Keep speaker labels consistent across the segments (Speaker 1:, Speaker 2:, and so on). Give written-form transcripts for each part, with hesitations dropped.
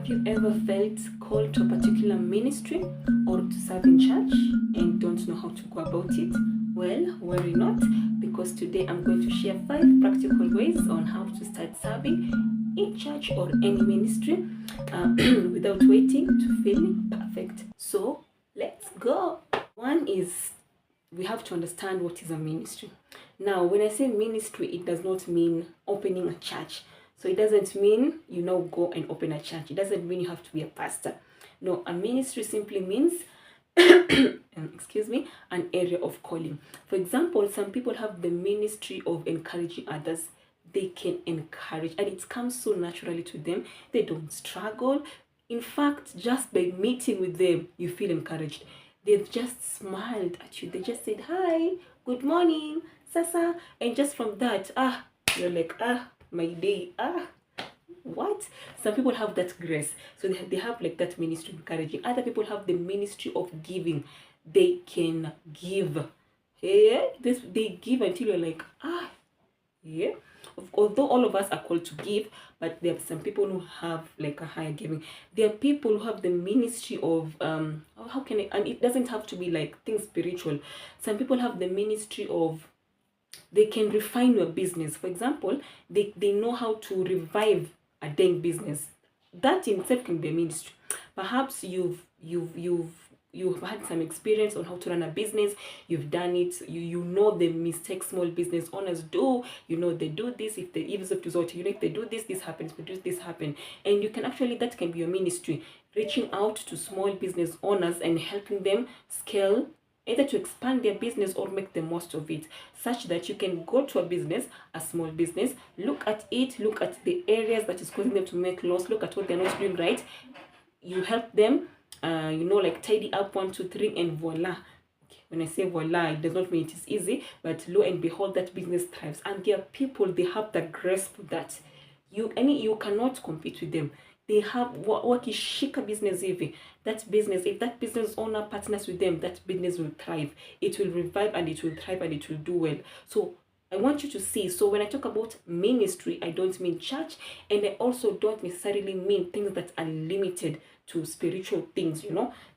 Speaker 1: Have you ever felt called to a particular ministry or to serve in church and don't know how to go about it? Well, worry not, because today I'm going to share 5 practical ways on how to start serving in church or any ministry without waiting to feeling perfect. So let's go. One is we have to understand what is a ministry. Now, when I say ministry, it does not mean opening a church. So it doesn't mean you now go and open a church. It doesn't mean you have to be a pastor. No, a ministry simply means, excuse me, an area of calling. For example, some people have the ministry of encouraging others. They can encourage, and it comes so naturally to them. They don't struggle. In fact, just by meeting with them, you feel encouraged. They've just smiled at you. They just said, hi, good morning, Sasa. And just from that, you're like, my day, what? Some people have that grace. So they have like that ministry encouraging. Other people have the ministry of giving. They can give. Yeah, they give until you're like, yeah. Although all of us are called to give, but there are some people who have like a higher giving. There are people who have the ministry of how can I, and it doesn't have to be like things spiritual. Some people have the ministry of, they can refine your business. For example, they know how to revive a dying business. That in itself can be a ministry. Perhaps you've had some experience on how to run a business. You've done it. You know the mistakes small business owners do. You know they do this. If they result, you know, if they do this, this happens. If they do this happen. And you can actually, that can be your ministry. Reaching out to small business owners and helping them scale, either to expand their business or make the most of it, such that you can go to a small business, look at it, look at the areas that is causing them to make loss, look at what they're not doing right. You help them, like tidy up 1, 2, 3, and voila. Okay. When I say voila, it does not mean it is easy, but lo and behold, that business thrives. And there are people, they have the grace for that. You cannot compete with them. They have wakishika business hivi. That business, if that business owner partners with them, that business will thrive. It will revive and it will thrive and it will do well. So I want you to see. So when I talk about ministry, I don't mean church, and I also don't necessarily mean things that are limited to spiritual things,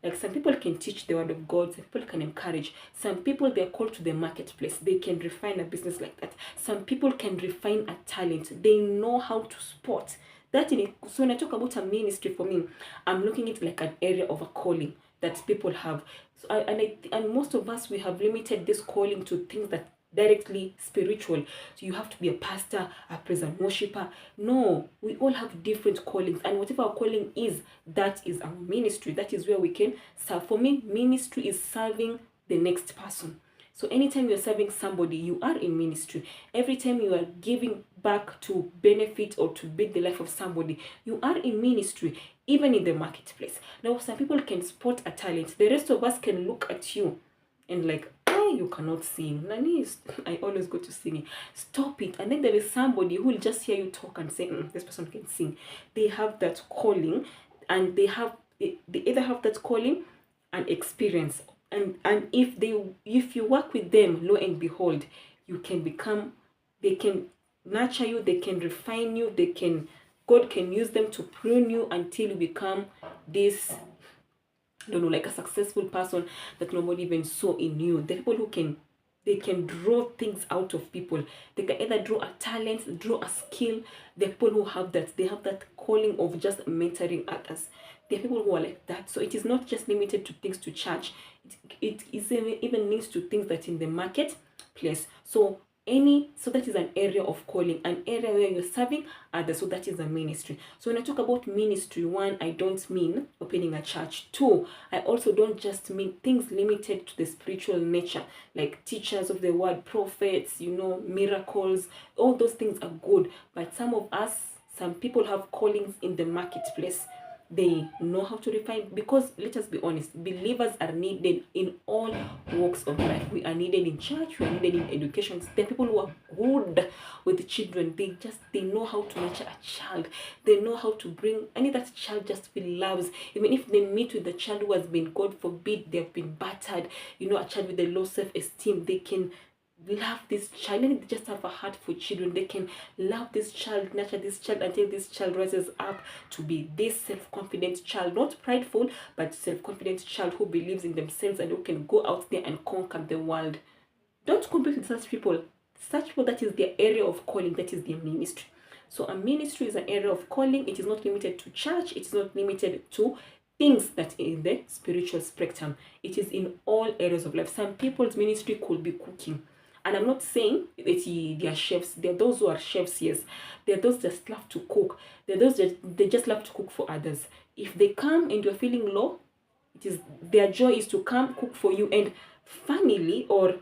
Speaker 1: like some people can teach the word of God, some people can encourage, some people they're called to the marketplace, they can refine a business like that. Some people can refine a talent, they know how to spot that in it. So when I talk about a ministry, for me, I'm looking at it like an area of a calling that people have. So and most of us, we have limited this calling to things that directly spiritual. So you have to be a pastor, a praise and worshiper. No, we all have different callings, and whatever our calling is, that is our ministry. That is where we can serve. For me, ministry is serving the next person. So anytime you're serving somebody, you are in ministry. Every time you are giving back to benefit or to build the life of somebody, you are in ministry, even in the marketplace. Now, some people can spot a talent. The rest of us can look at you and like, you cannot sing. Nani, I always go to singing. Stop it. And then there is somebody who will just hear you talk and say, this person can sing. They have that calling, and they either have that calling and experience. And if you work with them, lo and behold, they can nurture you, they can refine you, God can use them to prune you until you become this, like a successful person that nobody even saw in you. The people who can draw things out of people. They can either draw a talent, draw a skill. The people who have that, they have that calling of just mentoring others. There are people who are like that. So it is not just limited to things to church. It is even links to things that in the marketplace. So that is an area of calling, an area where you're serving others. So that is a ministry. So when I talk about ministry, 1, I don't mean opening a church. 2, I also don't just mean things limited to the spiritual nature, like teachers of the word, prophets, miracles. All those things are good. But some people have callings in the marketplace. They know how to refine, because let us be honest, believers are needed in all walks of life. We are needed in church, we are needed in education. There are people who are good with children. They know how to nurture a child. They know how to bring that child just feel loves. Even if they meet with a child who has been, God forbid, they have been battered, a child with a low self-esteem, they can love this child, and they just have a heart for children. They can love this child, nurture this child until this child rises up to be this self-confident child, not prideful, but self-confident child who believes in themselves and who can go out there and conquer the world. Don't compete with such people. Such people, that is their area of calling, that is their ministry. So a ministry is an area of calling. It is not limited to church. It is not limited to things that are in the spiritual spectrum. It is in all areas of life. Some people's ministry could be cooking. And I'm not saying that they are chefs. There are those who are chefs, yes. There are those that just love to cook. There are those that they just love to cook for others. If they come and you're feeling low, it is their joy is to come cook for you. And funnily, or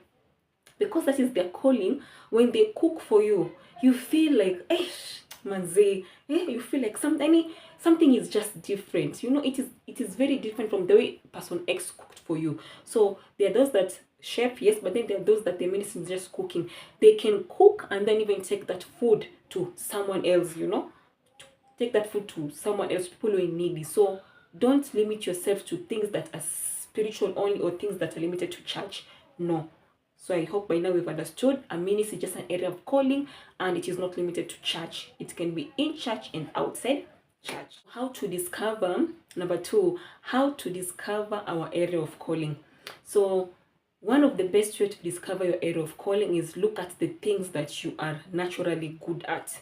Speaker 1: because that is their calling, when they cook for you, you feel like, manze, you feel like something is just different. You know, it is very different from the way person X cooked for you. So there are those that chef, yes, but then there are those that their ministry is just cooking. They can cook and then even take that food to someone else, you know, take that food to someone else, people who are needy. So don't limit yourself to things that are spiritual only or things that are limited to church. No. So I hope by now we've understood a ministry is just an area of calling, and it is not limited to church. It can be in church and outside church. How to discover, number 2, how to discover our area of calling. So one of the best ways to discover your area of calling is look at the things that you are naturally good at.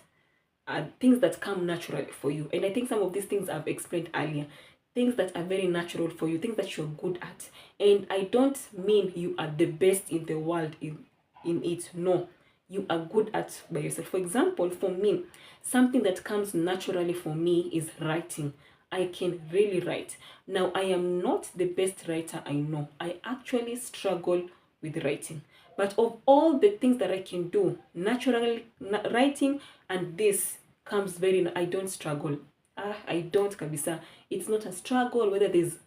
Speaker 1: Things that come naturally for you. And I think some of these things I've explained earlier. Things that are very natural for you, things that you're good at. And I don't mean you are the best in the world in it. No, you are good at by yourself. For example, for me, something that comes naturally for me is writing. I can really write. Now, I am not the best writer I know. I actually struggle with writing. But of all the things that I can do, naturally writing and this comes I don't struggle. I don't, kabisa. It's not a struggle whether there's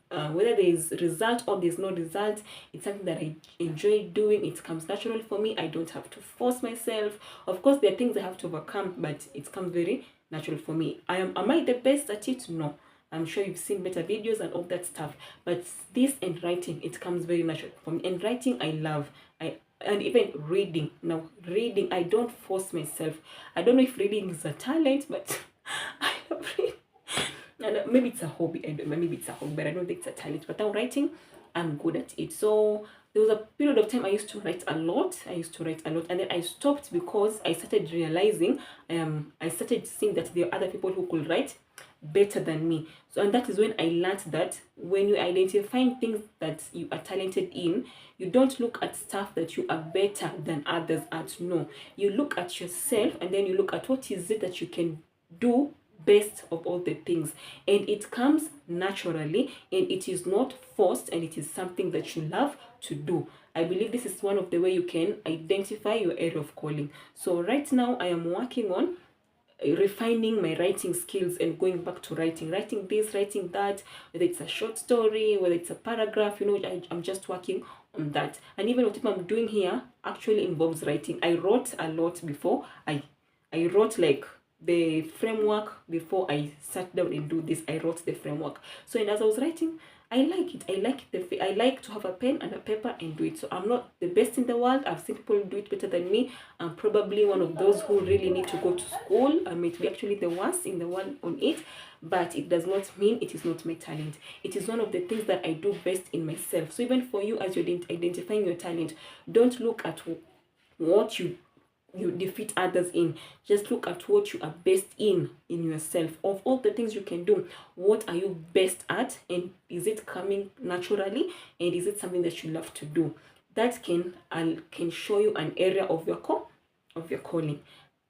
Speaker 1: result or there's no result. It's something that I enjoy doing. It comes natural for me. I don't have to force myself. Of course, there are things I have to overcome, but it comes very natural for me. Am I the best at it? No. I'm sure you've seen better videos and all that stuff. But this and writing, it comes very natural for me. And writing, I love. And even reading. Now, reading, I don't force myself. I don't know if reading is a talent, but I love reading. And maybe it's a hobby. Maybe it's a hobby, but I don't think it's a talent. But now writing, I'm good at it. So there was a period of time I used to write a lot. And then I stopped because I started realizing, I started seeing that there are other people who could write better than me. So, and that is when I learned that when you identify things that you are talented in, you don't look at stuff that you are better than others at. No, you look at yourself and then you look at what is it that you can do best of all the things, and it comes naturally, and it is not forced, and it is something that you love to do. I believe this is one of the way you can identify your area of calling. So right now I am working on refining my writing skills and going back to writing this, writing that, whether it's a short story, whether it's a paragraph, you know, I'm just working on that. And even what I'm doing here actually involves writing. I wrote a lot before. I wrote like the framework before I sat down and do this. I wrote the framework. So, and as I was writing, I like it. I like to have a pen and a paper and do it. So I'm not the best in the world. I've seen people do it better than me. I'm probably one of those who really need to go to school. I may be actually the worst in the world on it, but it does not mean it is not my talent. It is one of the things that I do best in myself. So even for you, as you're identifying your talent, don't look at what you defeat others in. Just look at what you are best in yourself. Of all the things you can do, what are you best at, and is it coming naturally, and is it something that you love to do? That can show you an area of your calling.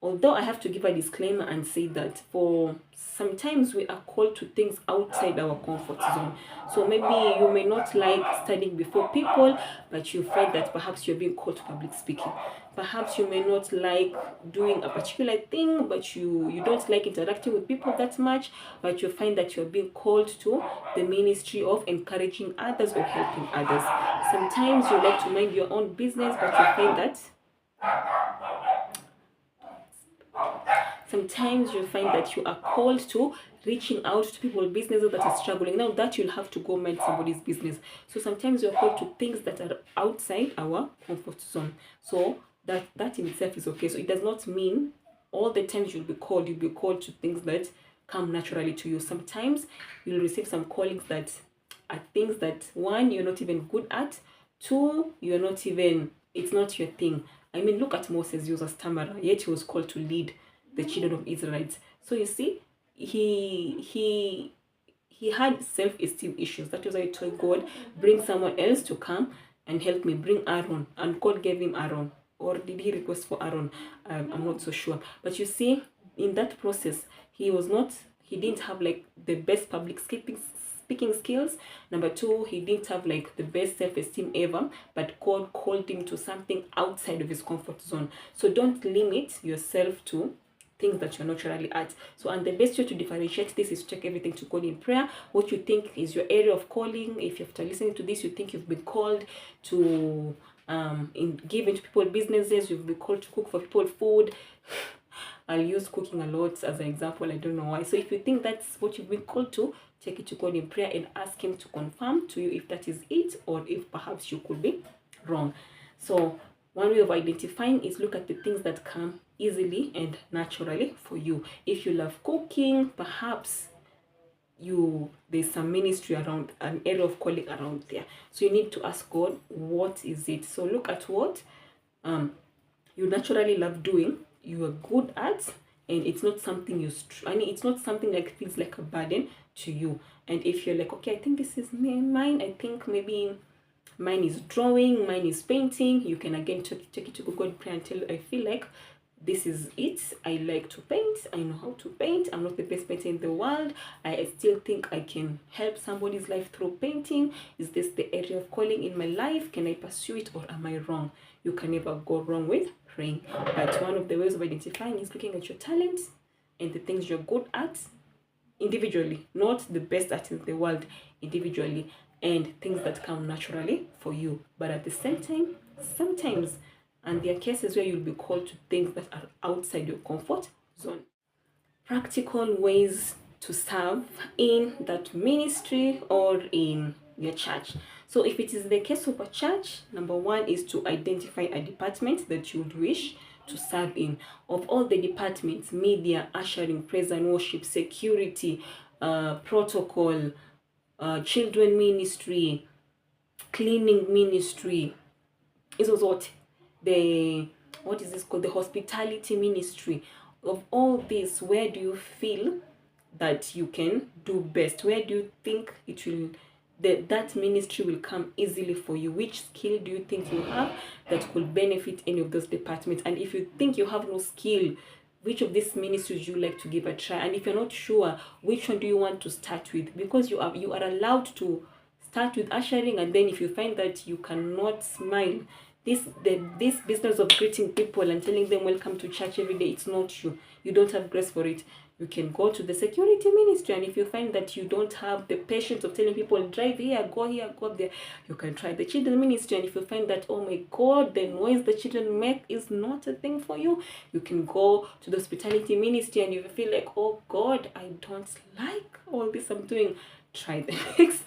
Speaker 1: Although I have to give a disclaimer and say that for sometimes we are called to things outside our comfort zone. So maybe you may not like studying before people, but you find that perhaps you're being called to public speaking. Perhaps you may not like doing a particular thing, but you don't like interacting with people that much, but you find that you're being called to the ministry of encouraging others or helping others. Sometimes you like to mind your own business, but you find that sometimes you find that you are called to reaching out to people's businesses that are struggling. Now that you'll have to go mind somebody's business. So sometimes you're called to things that are outside our comfort zone. So that in itself is okay. So it does not mean all the times you'll be called to things that come naturally to you. Sometimes you'll receive some callings that are things that, one, you're not even good at, two, you're not even, it's not your thing. I mean, look at Moses. He was a stammerer, yet he was called to lead the children of Israelites. So you see, he had self-esteem issues. That was why he told God, bring someone else to come and help me. Bring Aaron. And God gave him Aaron. Or did he request for Aaron? I'm not so sure. But you see, in that process, he didn't have like the best public speaking skills. Number two, he didn't have like the best self-esteem ever, but God called him to something outside of his comfort zone. So don't limit yourself to things that you're naturally at. So, and the best way to differentiate this is to take everything to God in prayer. What you think is your area of calling. If after listening to this you think you've been called to give into people businesses, you've been called to cook for people food. I'll use cooking a lot as an example. I don't know why. So if you think that's what you've been called to, take it to God in prayer and ask him to confirm to you if that is it, or if perhaps you could be wrong. So one way of identifying is look at the things that come easily and naturally for you. If you love cooking, perhaps there's some ministry around, an area of calling around there. So you need to ask God, what is it? So look at what you naturally love doing, you are good at, and it's not something it's not something like feels like a burden to you. And if you're like, okay, I think this is mine, I think maybe mine is drawing, mine is painting, you can again take it to Google and pray until I feel like this is it. I like to paint, I know how to paint, I'm not the best painter in the world, I still think I can help somebody's life through painting. Is this the area of calling in my life? Can I pursue it, or am I wrong? You can never go wrong with praying. But one of the ways of identifying is looking at your talents and the things you're good at individually, not the best at in the world, individually, and things that come naturally for you. But at the same time, sometimes, and there are cases where you'll be called to things that are outside your comfort zone. Practical ways to serve in that ministry or in your church. So if it is the case of a church, number one is to identify a department that you would wish to serve in. Of all the departments, media, ushering, praise and worship, security, protocol, children ministry, cleaning ministry, this was what is this called, the hospitality ministry. Of all this, where do you feel that you can do best? Where do you think it will that ministry will come easily for you? Which skill do you think you have that could benefit any of those departments? And if you think you have no skill, which of these ministries you like to give a try? And if you're not sure, which one do you want to start with? Because you are allowed to start with ushering, and then if you find that you cannot smile, this business of greeting people and telling them welcome to church every day, it's not you. You don't have grace for it. You can go to the security ministry, and if you find that you don't have the patience of telling people drive here, go there, you can try the children ministry. And if you find that, oh my God, the noise the children make is not a thing for you, you can go to the hospitality ministry. And if you feel like, oh God, I don't like all this I'm doing, try the next.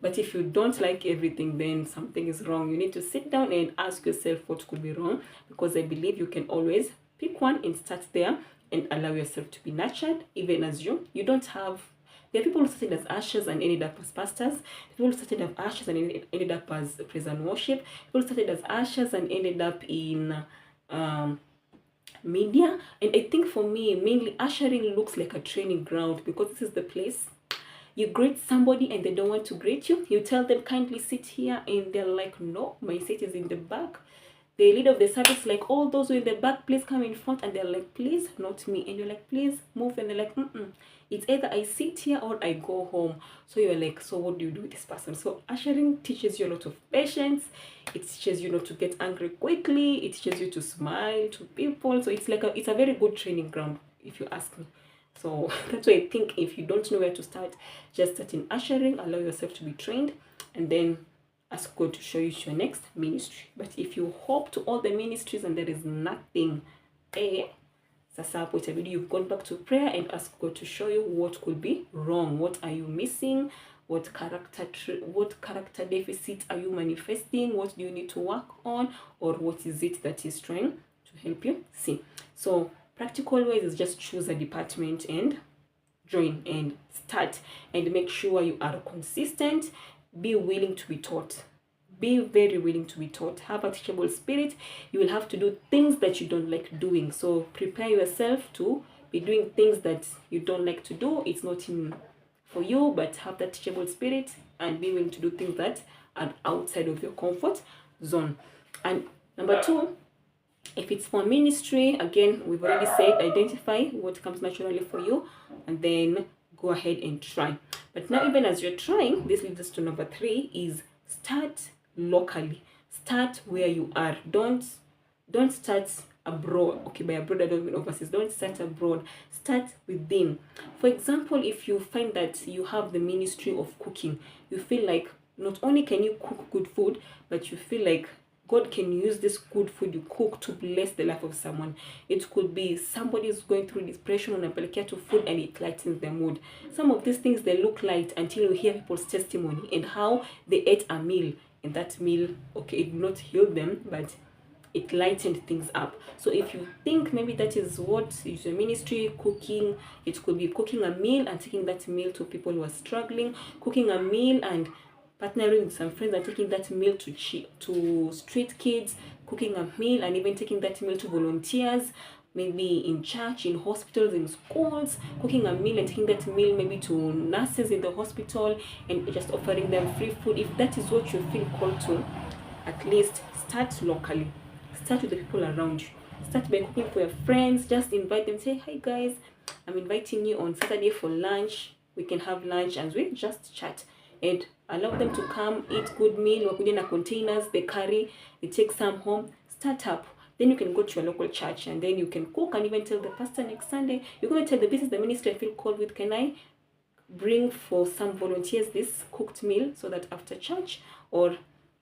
Speaker 1: But if you don't like everything, then something is wrong. You need to sit down and ask yourself what could be wrong, because I believe you can always pick one and start there and allow yourself to be nurtured, even as you don't have. There are people who started as ushers and ended up as pastors. People who started as ushers and ended up as praise and worship. People who started as ushers and ended up in media. And I think for me, mainly ushering looks like a training ground, because this is the place you greet somebody and they don't want to greet you. You tell them kindly sit here, and they're like, no, my seat is in the back. The leader of the service like, all those who are in the back, please come in front. And they're like, please, not me. And you're like, please move. And they're like, it's either I sit here or I go home. So you're like, so what do you do with this person? So ushering teaches you a lot of patience. It teaches you not to get angry quickly. It teaches you to smile to people. So it's a very good training ground, if you ask me. So that's why I think if you don't know where to start, just start in ushering, allow yourself to be trained, and then ask God to show you your next ministry. But if you hope to all the ministries and there is nothing, sasa hapo itabidi you've gone back to prayer and ask God to show you what could be wrong. What are you missing? what character deficit are you manifesting, what do you need to work on, or what is it that is trying to help you see. So practical ways is just choose a department and join and start, and make sure you are consistent. Be willing to be taught. Be very willing to be taught. Have a teachable spirit. You will have to do things that you don't like doing, so prepare yourself to be doing things that you don't like to do. It's not in for you, but have that teachable spirit and be willing to do things that are outside of your comfort zone. And number 2, if it's for ministry, again, we've already said identify what comes naturally for you and then go ahead and try. But now, even as you're trying, this leads us to number 3, is start locally. Start where you are. Don't start abroad. Okay, by abroad I don't mean overseas. Don't start abroad. Start within. For example, if you find that you have the ministry of cooking, you feel like not only can you cook good food, but you feel like God can use this good food you cook to bless the life of someone. It could be somebody is going through depression and applied to food and it lightens their mood. Some of these things, they look light until you hear people's testimony and how they ate a meal, and that meal, okay, it did not heal them, but it lightened things up. So if you think maybe that is what is your ministry, cooking, it could be cooking a meal and taking that meal to people who are struggling, cooking a meal and partnering with some friends and taking that meal to street kids, cooking a meal and even taking that meal to volunteers, maybe in church, in hospitals, in schools, cooking a meal and taking that meal maybe to nurses in the hospital and just offering them free food. If that is what you feel called to, at least start locally. Start with the people around you. Start by cooking for your friends. Just invite them. Say, hi guys, I'm inviting you on Saturday for lunch. We can have lunch and we just chat. And allow them to come, eat good meal, wakuja na containers, they carry, they take some home. Start up. Then you can go to your local church and then you can cook and even tell the pastor next Sunday, you're going to tell this is the ministry I feel called with. Can I bring for some volunteers this cooked meal so that after church or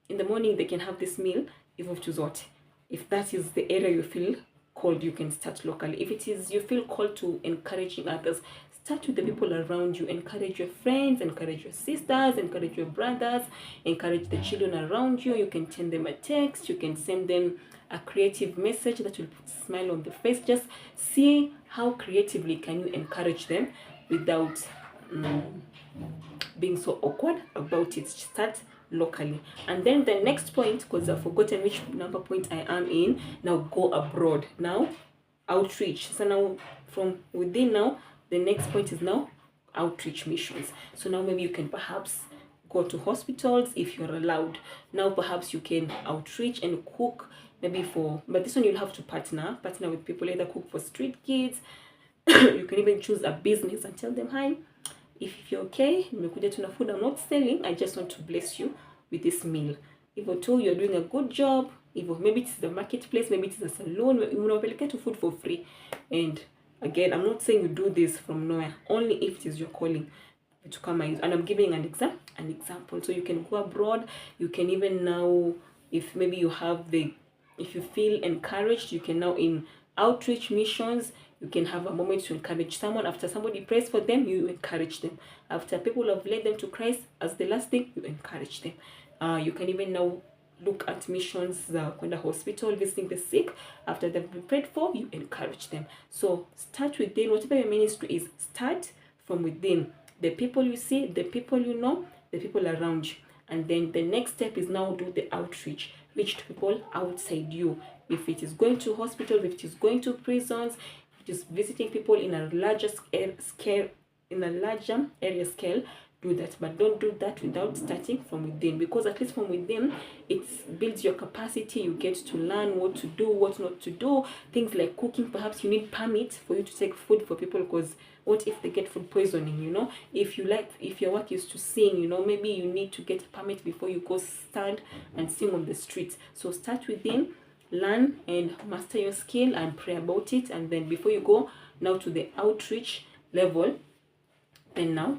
Speaker 1: in the morning they can have this meal? If that is the area you feel called, you can start locally. If it is you feel called to encouraging others, start with the people around you. Encourage your friends, encourage your sisters, encourage your brothers, encourage the children around you. You can send them a text, you can send them a creative message that will put a smile on the face. Just see how creatively can you encourage them without being so awkward about it. Start locally. And then the next point, because I've forgotten which number point I am in, now go abroad. Now outreach. So now from within, now the next point is now outreach missions. So now maybe you can perhaps go to hospitals if you're allowed. Now perhaps you can outreach and cook maybe for, but this one you'll have to partner with people, either cook for street kids. You can even choose a business and tell them, hi, if you're okay, nimekuja tuna food I'm not selling, I just want to bless you with this meal. If you're told you're doing a good job, if maybe it's the marketplace, maybe it's a salon, you to food for free. And again, I'm not saying you do this from nowhere, only if it is your calling to come and use. And I'm giving an example. So you can go abroad. You can even now, if maybe you have if you feel encouraged, you can now in outreach missions, you can have a moment to encourage someone. After somebody prays for them, you encourage them. After people have led them to Christ as the last thing, you encourage them. You can even now look at missions, kwenda hospital, visiting the sick. After they've been prayed for, you encourage them. So start within. Whatever your ministry is, start from within. The people you see, the people you know, the people around you. And then the next step is now do the outreach. Reach to people outside you. If it is going to hospitals, if it is going to prisons, if it is visiting people in a larger scale, area scale, do that. But don't do that without starting from within, because at least from within it builds your capacity. You get to learn what to do, what not to do. Things like cooking, perhaps you need permit for you to take food for people, because what if they get food poisoning? If your work is to sing, maybe you need to get a permit before you go stand and sing on the streets. So start within, learn and master your skill and pray about it. And then before you go now to the outreach level, then now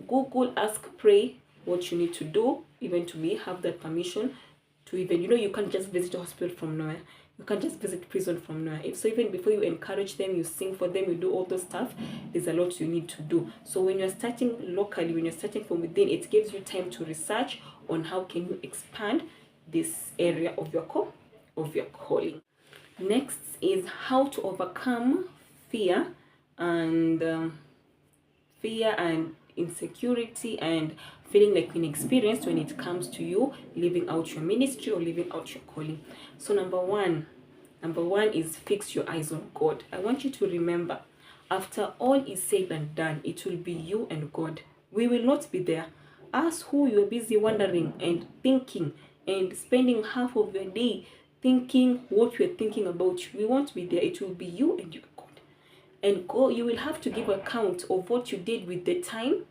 Speaker 1: Google, ask, pray what you need to do, even to have that permission to even, you can't just visit a hospital from nowhere. You can't just visit prison from nowhere. So even before you encourage them, you sing for them, you do all those stuff, there's a lot you need to do. So when you're starting locally, when you're starting from within, it gives you time to research on how can you expand this area of your calling. Next is how to overcome fear and insecurity and feeling like inexperienced when it comes to you living out your ministry or living out your calling. So number one is fix your eyes on God. I want you to remember, after all is said and done, it will be you and God. We will not be there. Us who you're busy wondering and thinking and spending half of your day thinking what you're thinking about, we won't be there. It will be you and your God. And God, you will have to give account of what you did with the time,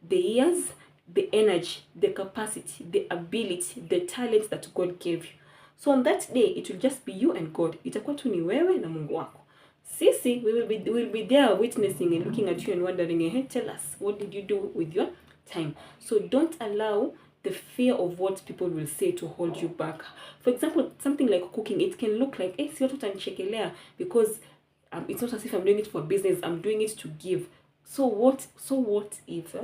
Speaker 1: the years, the energy, the capacity, the ability, the talents that God gave you. So on that day, it will just be you and God. Itakuwa tu ni wewe na Mungu wako. Sisi, we will be there witnessing and looking at you and wondering, hey, tell us, what did you do with your time? So don't allow the fear of what people will say to hold you back. For example, something like cooking, it can look like, si watu watanichekelea, because it's not as if I'm doing it for business, I'm doing it to give. So what if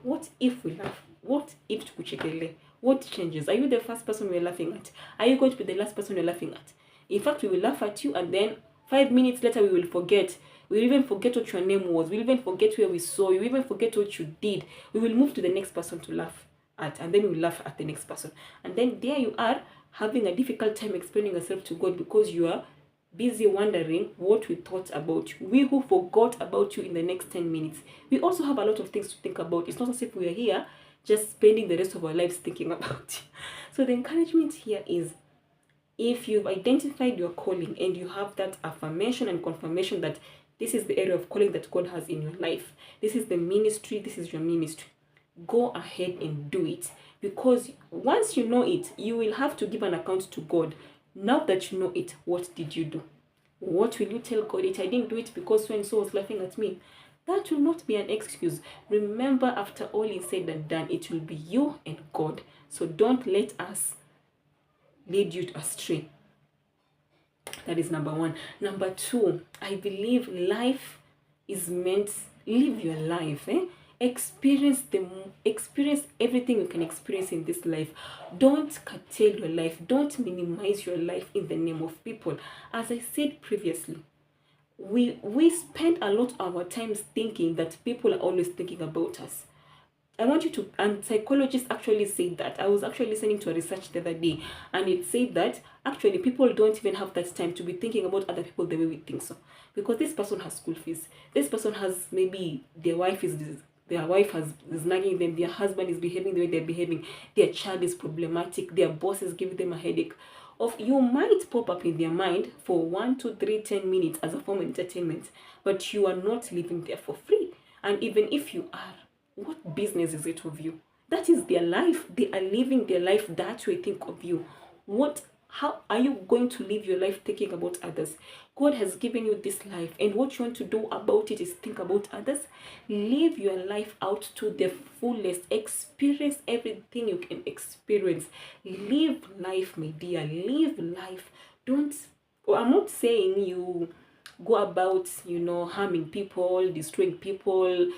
Speaker 1: what if we laugh? What if tukuchekele? What changes? Are you the first person we're laughing at? Are you going to be the last person we're laughing at? In fact, we will laugh at you, and then 5 minutes later we will forget. We'll even forget what your name was. We'll even forget where we saw you. We'll even forget what you did. We will move to the next person to laugh at, and then we'll laugh at the next person. And then there you are, having a difficult time explaining yourself to God because you are busy wondering what we thought about you. We who forgot about you in the next 10 minutes. We also have a lot of things to think about. It's not as if we are here just spending the rest of our lives thinking about you. So the encouragement here is, if you've identified your calling and you have that affirmation and confirmation that this is the area of calling that God has in your life, this is the ministry, this is your ministry, go ahead and do it. Because once you know it, you will have to give an account to God. Now that you know it, what did you do? What will you tell God? I didn't do it because so-and-so was laughing at me. That will not be an excuse. Remember, after all is said and done, it will be you and God. So don't let us lead you astray. That is number one. Number two, I believe life is meant, live your life. Experience everything you can experience in this life. Don't curtail your life. Don't minimize your life in the name of people. As I said previously, we spend a lot of our time thinking that people are always thinking about us. I want you to, and psychologists actually say that. I was actually listening to a research the other day, and it said that actually people don't even have that time to be thinking about other people the way we think so. Because this person has school fees. This person has, maybe their wife is nagging them, their husband is behaving the way they're behaving, their child is problematic, their boss is giving them a headache. You might pop up in their mind for 1, 2, 3, 10 minutes as a form of entertainment, but you are not living there for free. And even if you are, what business is it of you? That is their life. They are living their life that way. Think of you. How are you going to live your life thinking about others? God has given you this life, and what you want to do about it is think about others. Live your life out to the fullest. Experience everything you can experience. Live life, my dear. Live life. I'm not saying you go about, harming people, destroying people,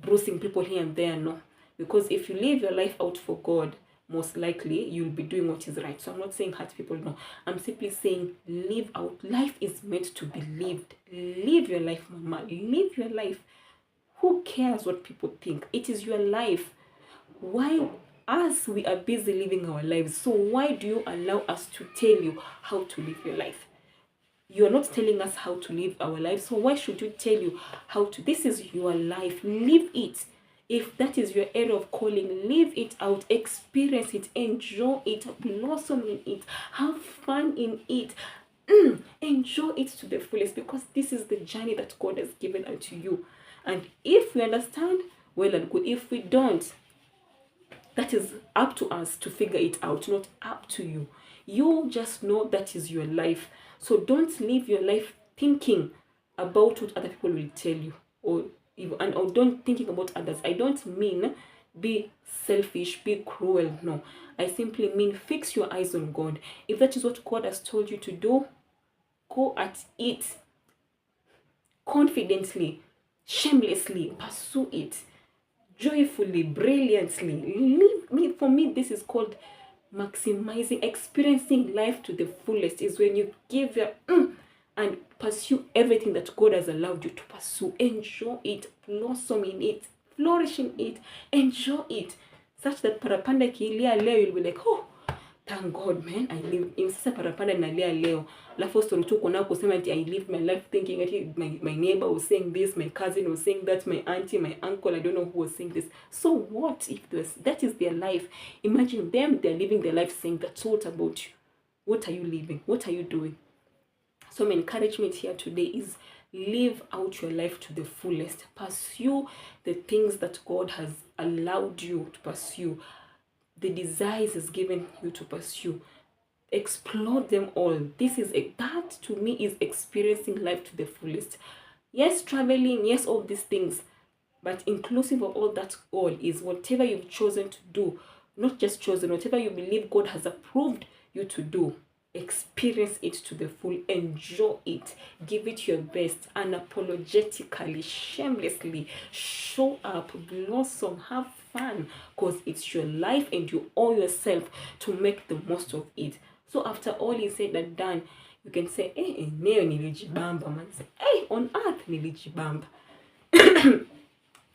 Speaker 1: bruising people here and there. No. Because if you live your life out for God, most likely you'll be doing what is right. So I'm not saying hurt people, no. I'm simply saying live out. Life is meant to be lived. Live your life, mama. Live your life. Who cares what people think? It is your life. Why? Us, we are busy living our lives. So why do you allow us to tell you how to live your life? You are not telling us how to live our lives. So why should you tell you how to? This is your life. Live it. If that is your area of calling, live it out, experience it, enjoy it, blossom in it, have fun in it, enjoy it to the fullest, because this is the journey that God has given unto you. And if we understand, well and good. If we don't, that is up to us to figure it out, not up to you. You just know that is your life. So don't live your life thinking about what other people will tell you, or don't thinking about others. I don't mean be selfish, be cruel. No, I simply mean fix your eyes on God. If that is what God has told you to do, go at it confidently, shamelessly, pursue it joyfully, brilliantly. For me, this is called maximizing, experiencing life to the fullest. Is when you give your and pursue everything that God has allowed you to pursue. Enjoy it, blossom in it, flourish in it, enjoy it, such that parapanda kilia leo, you'll be like, oh, thank God, man, I live in sasa parapanda nalia leo. Lafu story tu kuna kusema ati I live my life thinking ati my neighbor was saying this, my cousin was saying that, my auntie, my uncle, I don't know who was saying this. So what if that is their life? Imagine them, they're living their life saying that. So what about you? What are you living? What are you doing? So my encouragement here today is live out your life to the fullest. Pursue the things that God has allowed you to pursue. The desires He's given you to pursue. Explore them all. That to me is experiencing life to the fullest. Yes, traveling, yes, all these things, but inclusive of all that all is whatever you've chosen to do, not just chosen, whatever you believe God has approved you to do. Experience it to the full, enjoy it, give it your best, unapologetically, shamelessly, show up, blossom, have fun, because it's your life and you owe yourself to make the most of it. So after all is said and done, you can say, hey, neo nilijibamba, man. Say, hey, on earth nilijibamba.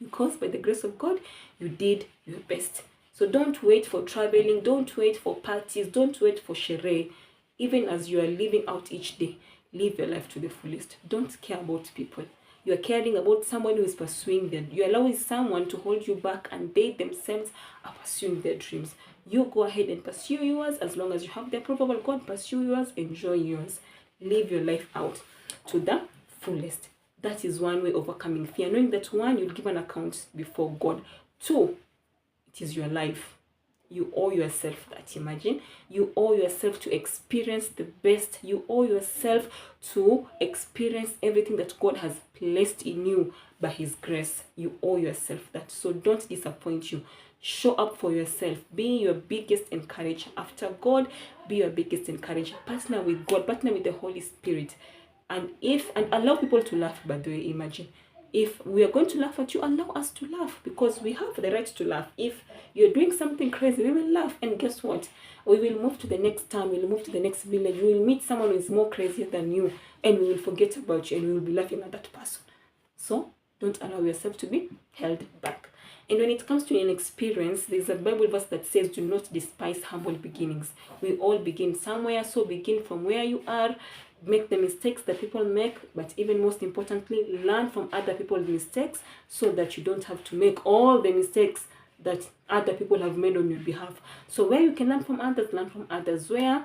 Speaker 1: Because by the grace of God, you did your best. So don't wait for traveling, don't wait for parties, don't wait for shere. Even as you are living out each day, live your life to the fullest. Don't care about people. You are caring about someone who is pursuing them. You are allowing someone to hold you back and they themselves are pursuing their dreams. You go ahead and pursue yours. As long as you have the approval of God, pursue yours, enjoy yours. Live your life out to the fullest. That is one way of overcoming fear. Knowing that one, you'll give an account before God. Two, it is your life. You owe yourself that. Imagine you owe yourself to experience the best. You owe yourself to experience everything that God has placed in you by His grace. You owe yourself that. So don't disappoint you. Show up for yourself. Be your biggest encourager. After God, be your biggest encourager. Partner with God. Partner with the Holy Spirit. And allow people to laugh, by the way. Imagine. If we are going to laugh at you, allow us to laugh, because we have the right to laugh. If you're doing something crazy, we will laugh. And guess what? We will move to the next town. We'll move to the next village. We will meet someone who is more crazy than you. And we will forget about you. And we will be laughing at that person. So don't allow yourself to be held back. And when it comes to an experience, there's a Bible verse that says, do not despise humble beginnings. We all begin somewhere. So begin from where you are. Make the mistakes that people make, but even most importantly, learn from other people's mistakes so that you don't have to make all the mistakes that other people have made on your behalf. So where you can learn from others, learn from others. Where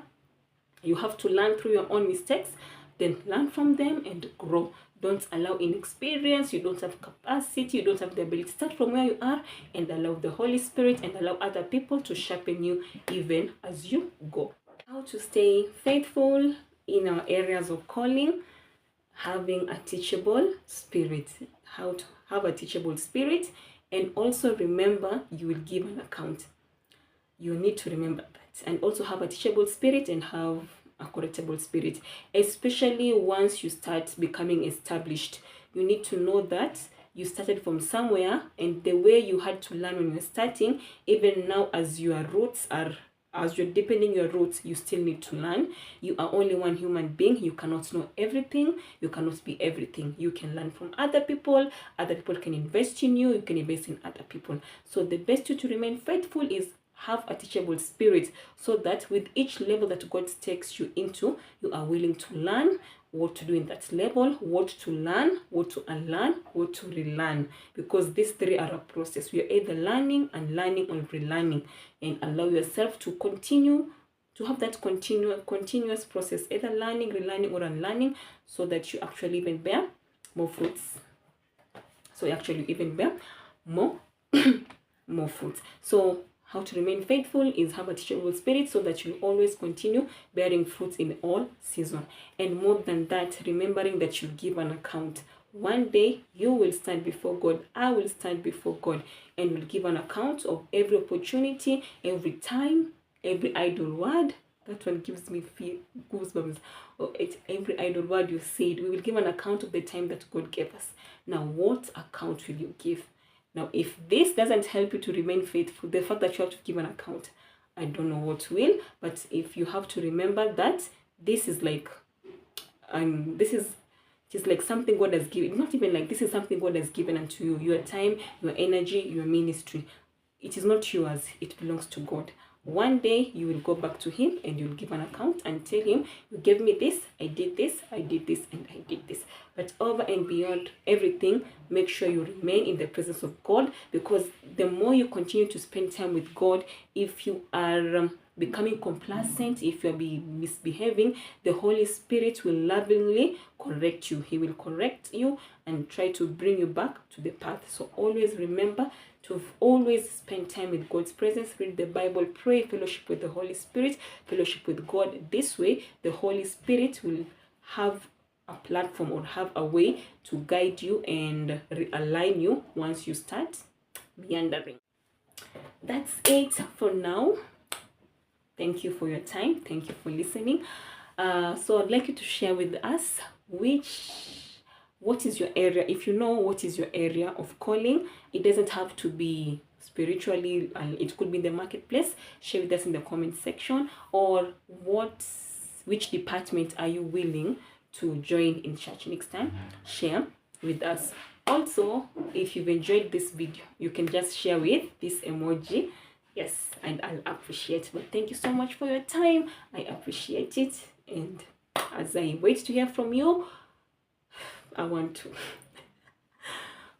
Speaker 1: you have to learn through your own mistakes, then learn from them and grow. Don't allow inexperience, you don't have capacity, you don't have the ability. Start from where you are and allow the Holy Spirit and allow other people to sharpen you even as you go. How to stay faithful in our areas of calling, having a teachable spirit. How to have a teachable spirit, and also remember you will give an account. You need to remember that, and also have a teachable spirit and have a correctable spirit, especially once you start becoming established. You need to know that you started from somewhere, and the way you had to learn when you're starting, even now as your roots are, as you're deepening your roots, you still need to learn. You are only one human being. You cannot know everything. You cannot be everything. You can learn from other people. Other people can invest in you. You can invest in other people. So the best way to remain faithful is have a teachable spirit, so that with each level that God takes you into, you are willing to learn what to do in that level, what to learn, what to unlearn, what to relearn, because these three are a process. We are either learning, unlearning, or relearning, and allow yourself to continue to have that continuous process, either learning, relearning, or unlearning, so that you actually even bear more fruits. So you actually even bear more fruits. So how to remain faithful is have a teachable spirit, so that you always continue bearing fruits in all season. And more than that, remembering that you give an account One day you will stand before God, I will stand before God, and we'll give an account of every opportunity, every time, every idle word. That one gives me goosebumps. Oh, every idle word you said. We will give an account of the time that God gave us. Now, what account will you give? Now, if this doesn't help you to remain faithful, the fact that you have to give an account, I don't know what will. But if you have to remember that this is like, this is just like something God has given. Not even like, this is something God has given unto you. Your time, your energy, your ministry. It is not yours. It belongs to God. One day you will go back to him and you'll give an account and tell him, you gave me this, I did this, I did this, and I did this. But over and beyond everything, make sure you remain in the presence of God, because the more you continue to spend time with God, if you are becoming complacent, if you're misbehaving, the Holy Spirit will lovingly correct you. He will correct you and try to bring you back to the path. So always remember to always spend time with God's presence, read the Bible, pray, fellowship with the Holy Spirit, fellowship with God. This way, the Holy Spirit will have a platform or have a way to guide you and realign you once you start meandering. That's it for now. Thank you for your time. Thank you for listening. So I'd like you to share with us what is your area. If you know what is your area of calling, it doesn't have to be spiritually, it could be in the marketplace. Share with us in the comment section. Or which department are you willing to join in church next time? Share with us. Also, if you've enjoyed this video, you can just share with this emoji. Yes, and I'll appreciate it. But thank you so much for your time. I appreciate it. And as I wait to hear from you, I want to.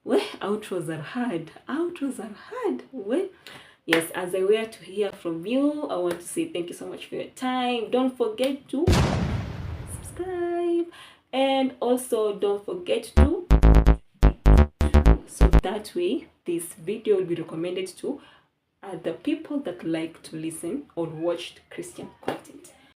Speaker 1: Well, outros are hard. Outros are hard. Well, yes, as I wait to hear from you, I want to say thank you so much for your time. Don't forget to subscribe. And also don't forget to, so that way this video will be recommended to other people that like to listen or watch Christian content.